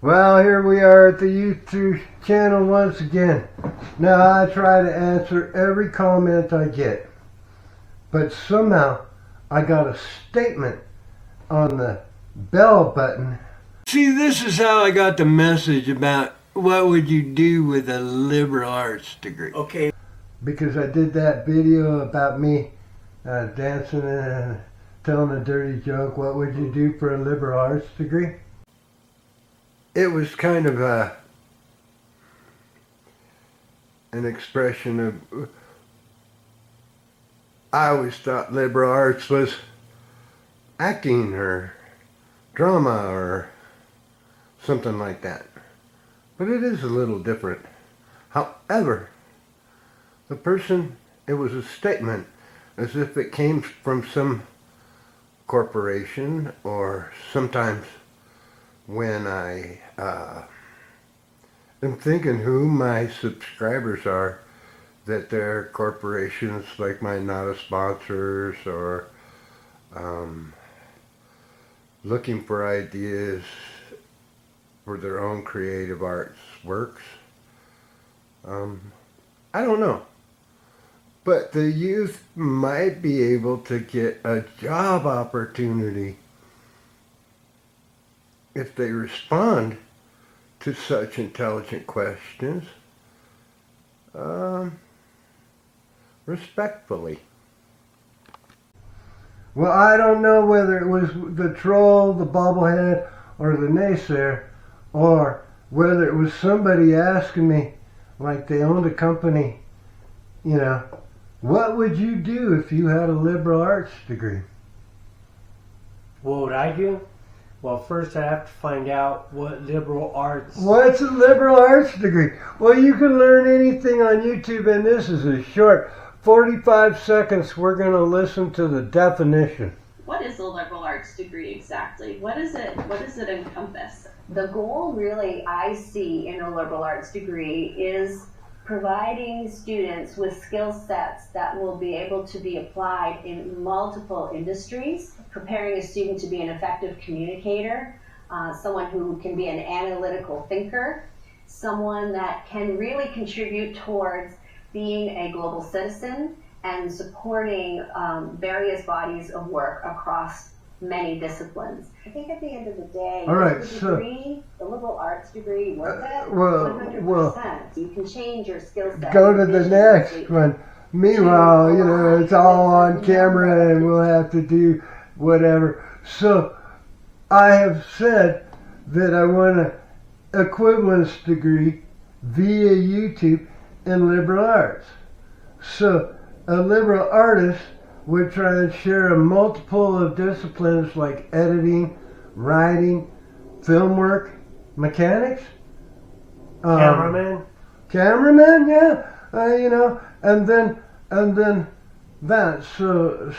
Well, here we are at the YouTube channel once again. Now, I try to answer every comment I get, but somehow I got a statement on the bell button. See, this is how I got the message about what would you do with a liberal arts degree. Okay. Because I did that video about me dancing and telling a dirty joke. What would you do for a liberal arts degree? It was kind of an expression of, I always thought liberal arts was acting or drama or something like that. But it is a little different. However, it was a statement as if it came from some corporation, or sometimes when I am thinking who my subscribers are, that they're corporations like my NADA sponsors, or looking for ideas for their own creative arts works. I don't know. But the youth might be able to get a job opportunity if they respond to such intelligent questions respectfully. Well, I don't know whether it was the troll, the bobblehead, or the naysayer, or whether it was somebody asking me, like they owned a company, you know, what would you do if you had a liberal arts degree? What would I do? Well, first I have to find out what liberal arts... What's a liberal arts degree? Well, you can learn anything on YouTube, and this is a short 45 seconds. We're going to listen to the definition. What is a liberal arts degree exactly? What does it encompass? The goal really I see in a liberal arts degree is providing students with skill sets that will be able to be applied in multiple industries, preparing a student to be an effective communicator, someone who can be an analytical thinker, someone that can really contribute towards being a global citizen and supporting various bodies of work across many disciplines. I think at the end of the day, all right, the liberal arts degree worth it? Well, 100%. You can change your skill set. Go to the next one. Meanwhile, you know, it's all on camera and we'll have to do whatever. So I have said that I want an equivalence degree via YouTube in liberal arts. So a liberal artist would try and share a multiple of disciplines like editing, writing, film work, mechanics, Cameraman? yeah, you know, and then that. So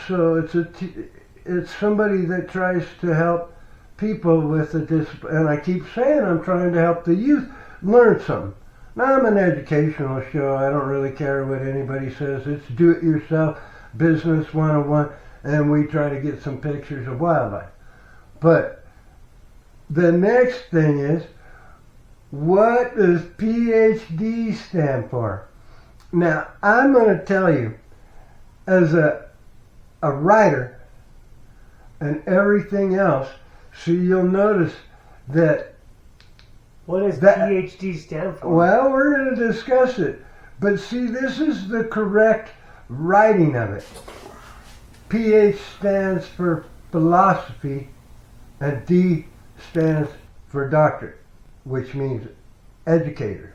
it's somebody that tries to help people with a discipline. And I keep saying I'm trying to help the youth learn something. Now, I'm an educational show. I don't really care what anybody says. It's do-it-yourself business 101, and we try to get some pictures of wildlife. But the next thing is, what does PhD stand for? Now, I'm going to tell you, as a writer and everything else, so you'll notice that... What does PhD stand for? Well, we're going to discuss it. But see, this is the correct writing of it. PH stands for philosophy, and D stands for doctorate, which means educator.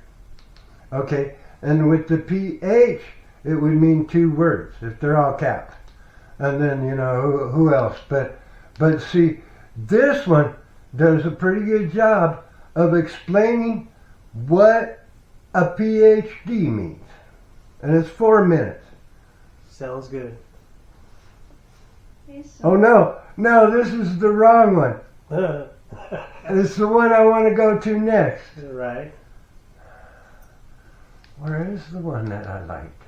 Okay, and with the PH, it would mean two words if they're all capped. And then, you know, who else? But see, this one does a pretty good job of explaining what a PhD means. And it's 4 minutes. Sounds good. Oh no, this is the wrong one. It's the one I want to go to next. Right. Where is the one that I liked?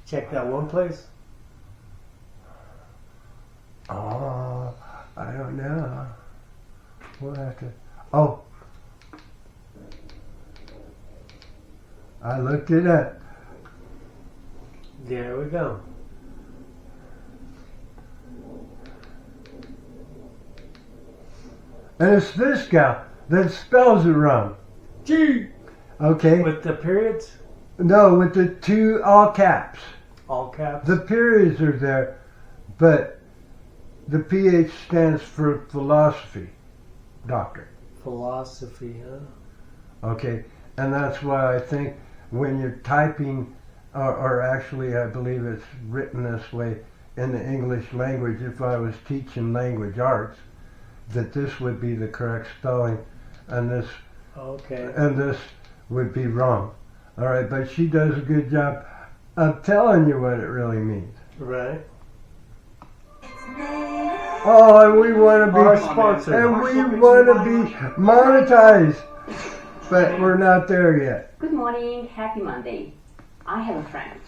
Check that one place. Oh, I don't know. We'll have to. Oh, I looked it up. There we go. And it's this guy that spells it wrong. G. Okay? With the periods, No, with the two all caps. all caps. The periods are there, but the PH stands for philosophy, doctor. Philosophy, huh? Okay? And that's why I think when you're typing, or actually I believe it's written this way in the English language, if I was teaching language arts, that this would be the correct spelling and this would be wrong. All right, but she does a good job of telling you what it really means. Right. Oh, and we want to Our be sponsor. and we want to be monetized, but we're not there yet. Good morning, happy Monday. I have a friend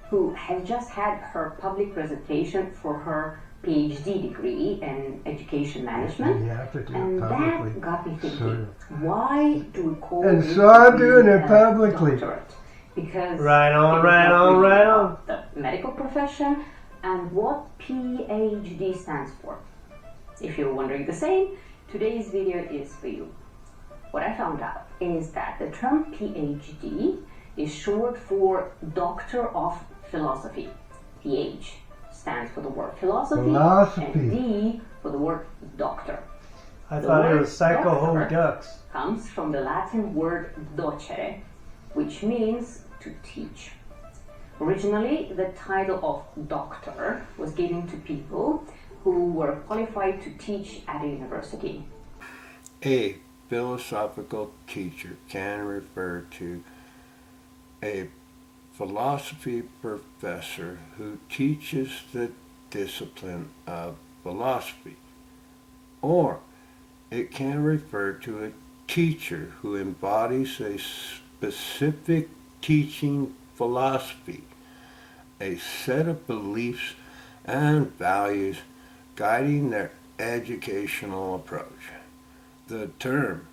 who has just had her public presentation for her PhD degree in education management. You have to do And it publicly. that got me thinking, So- why do we call And this so I'm doing degree it a publicly. doctorate? Because Right on, it is right not on, really right about the medical profession and what PhD stands for. If you're wondering the same, today's video is for you. What I found out is that the term PhD is short for Doctor of Philosophy. PH stands for the word philosophy, Philosophy. and D for the word doctor. I The thought it word was Psycho Ho doctor Ducks. comes from the Latin word docere, which means to teach. Originally, the title of doctor was given to people who were qualified to teach at a university. A philosophical teacher can refer to a philosophy professor who teaches the discipline of philosophy, or it can refer to a teacher who embodies a specific teaching philosophy, a set of beliefs and values guiding their educational approach. The term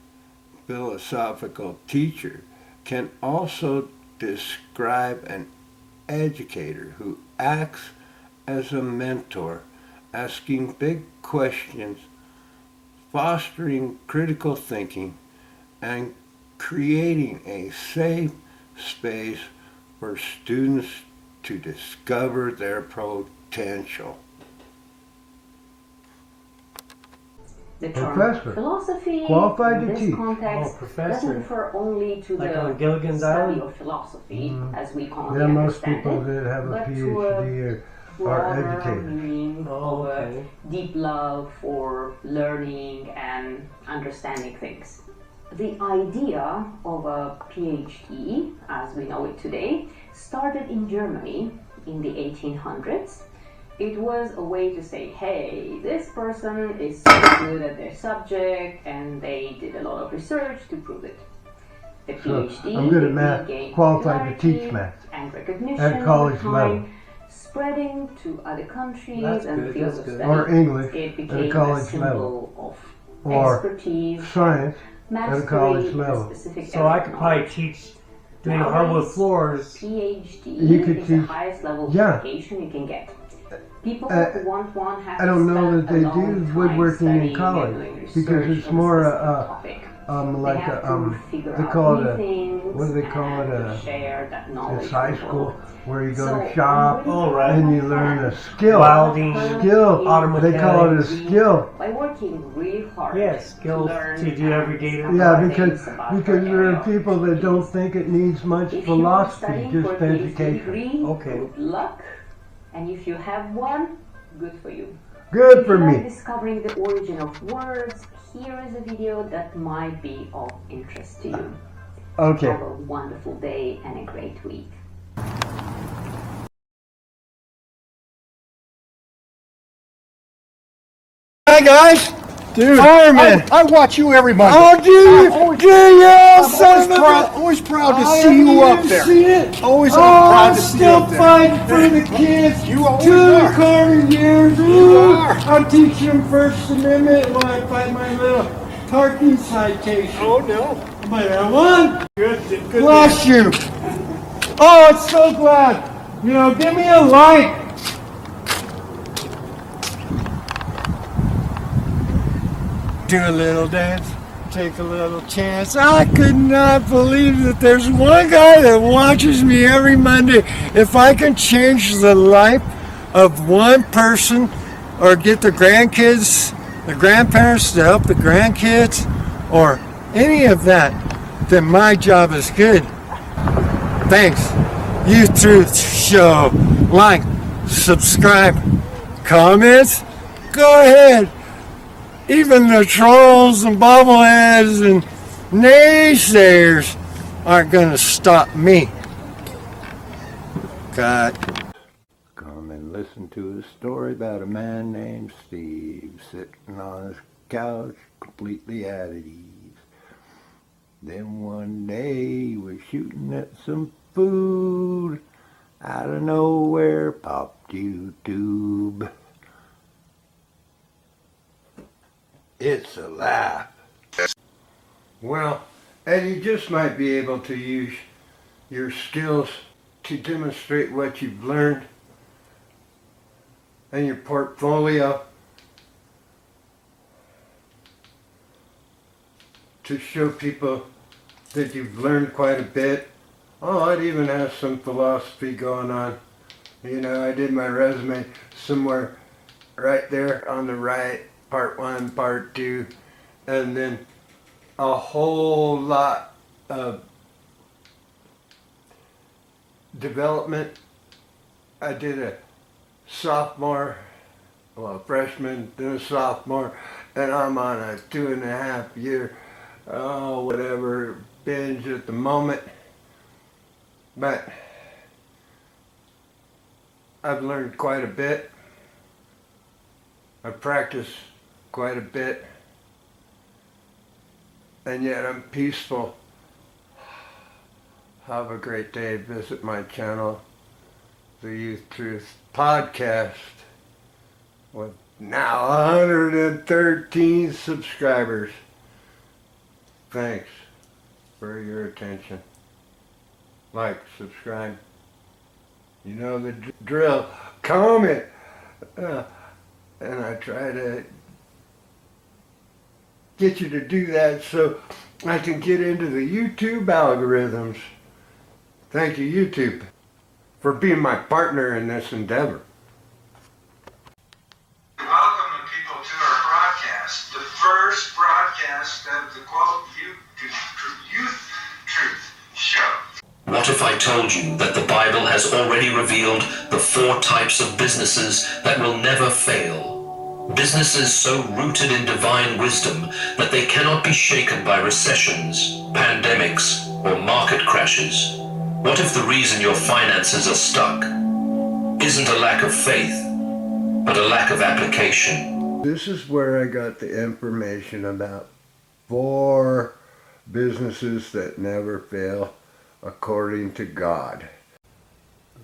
philosophical teacher can also describe an educator who acts as a mentor, asking big questions, fostering critical thinking, and creating a safe space for students to discover their potential. The term Professor. philosophy Qualified in to this teach. context Oh, professor. doesn't refer only to Like the on Gilligan's study Island? of philosophy as we commonly Yeah, most understand people it, that have a but to PhD are broader educators. meaning Oh, of okay. a deep love for learning and understanding things. The idea of a PhD, as we know it today, started in Germany in the 1800s. It was a way to say, hey, this person is so good at their subject, and they did a lot of research to prove it. The So, PhD I'm good at math, gained qualified to popularity teach math and recognition at college over level. time, spreading to other countries That's and good, fields that's of good. study. Or English It at became a a college symbol level, of or expertise, science mastery at a college in a level. specific So area I of could probably knowledge. teach doing Nowadays, hardwood floors. PhD You could is the teach- highest level of yeah. education you can get. People Uh, who want one have I don't to know spend that they a long do time woodworking in studying and college, doing because research it's on more specific topic. like They have a to figure they out call new it a, things what do they call it, and share that knowledge it's high with school all. where you go So, to shop Oh, right. and you learn a skill. Welding, Skill. auto They call it a mechanics. skill. By working really hard. Yeah, skills learn to do and everyday discover Yeah, things because about because her there are area. people that don't think it needs much If you are philosophy, studying just for a PhD education. degree, Okay. good luck. And if you have one, good for you. Good If for you like me. discovering the origin of words, here is a video that might be of interest to you. Okay. Have a wonderful day and a great week. Hi guys, Dude, fireman. I watch you every Monday. Oh, do you? always- Do you? I'm Son of a- always proud to I see you haven't up even there. seen it. Always Oh, proud I'm to see you still up there. fighting for the kids. You always to the are. Carter years. You are. I'm teaching them First Amendment while I fight my little parking citation. Oh no. But I won. Good. Bless you. Oh, it's so glad. You know, give me a like. Do a little dance, take a little chance. I could not believe that there's one guy that watches me every Monday. If I can change the life of one person or get the grandkids, the grandparents to help the grandkids, or any of that, then my job is good. Thanks. Youth Truth Show. Like, subscribe, comments, go ahead. Even the trolls and bobbleheads and naysayers aren't going to stop me. Cut. Come and listen to a story about a man named Steve sitting on his couch completely at ease. Then one day he was shooting at some food. Out of nowhere popped YouTube. It's a laugh. Well, and you just might be able to use your skills to demonstrate what you've learned and your portfolio to show people that you've learned quite a bit. Oh, it even has some philosophy going on. You know, I did my resume somewhere right there on the right, part 1, part 2, and then a whole lot of development. I did a freshman, then a sophomore, and I'm on a 2.5 year, whatever, binge at the moment. But I've learned quite a bit. I've practiced quite a bit. And yet I'm peaceful. Have a great day. Visit my channel, the Youth Truth Podcast, with now 113 subscribers. Thanks for your attention. Like, subscribe. You know the drill. Comment. And I try to get you to do that so I can get into the YouTube algorithms. Thank you, YouTube, for being my partner in this endeavor. Welcome, people, to our broadcast, the first broadcast of the quote Youth Truth Show. What if I told you that the Bible has already revealed the 4 types of businesses that will never fail? Businesses so rooted in divine wisdom that they cannot be shaken by recessions, pandemics, or market crashes. What if the reason your finances are stuck isn't a lack of faith, but a lack of application? This is where I got the information about 4 businesses that never fail according to God.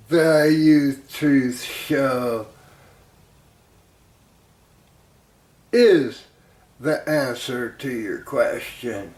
The Youth Truth Show is the answer to your question.